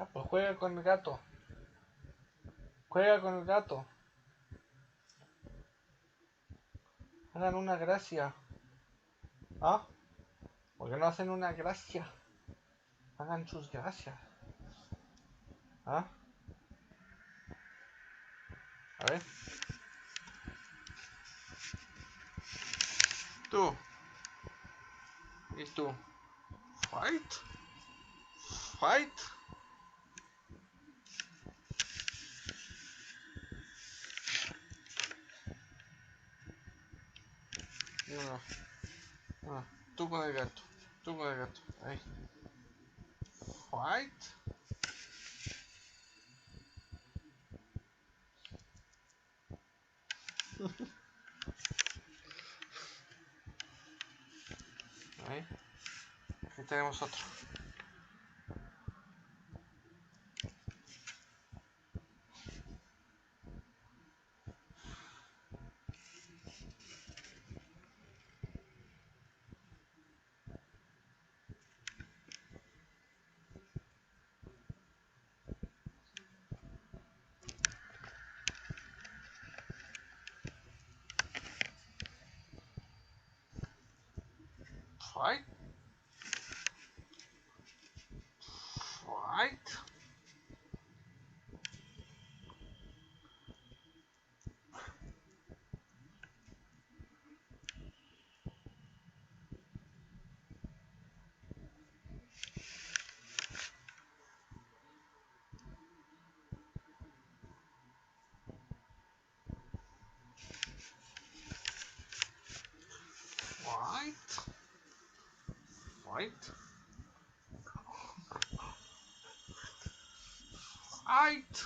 Ah, pues juega con el gato. Juega con el gato. Hagan una gracia. ¿Ah? ¿Por qué no hacen una gracia? Hagan sus gracias. ¿Ah? A ver. Tú. ¿Y tú? Fight. Fight. No. No. Tú con el gato. Tú con el gato. Ahí. Fight. Ahí. Aquí tenemos otro. Fight. Fight. Fight. Fight. Fight.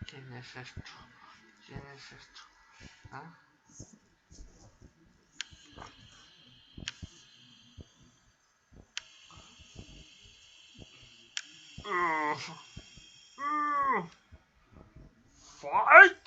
¿Quién es esto? ¿Quién es esto? ¿Ah? Fight!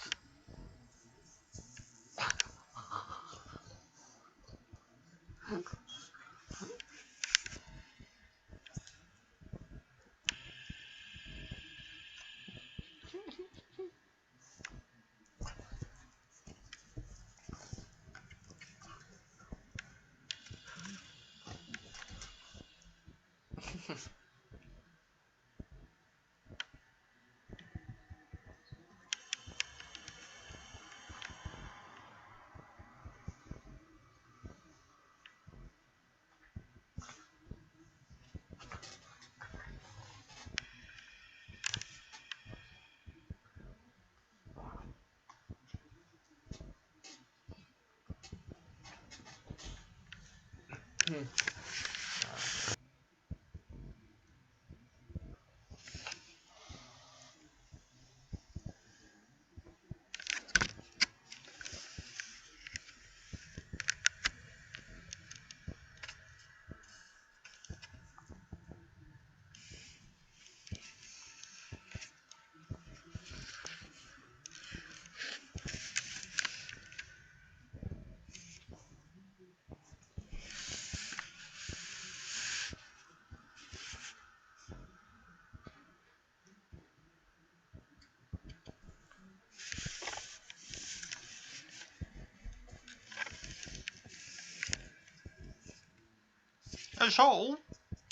El show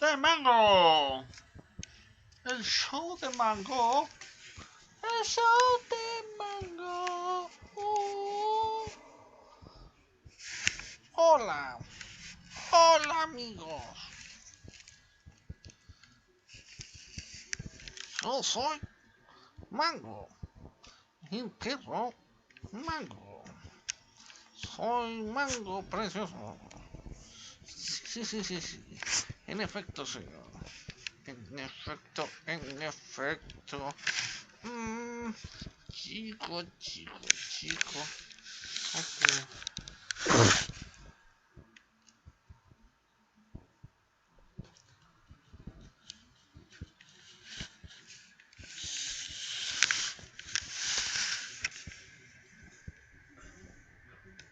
de Mango. El show de Mango. El show de Mango. Hola. Hola amigos. Yo soy Mango. El perro Mango. Soy Mango precioso. Sí. En efecto, señor. En efecto. Chico.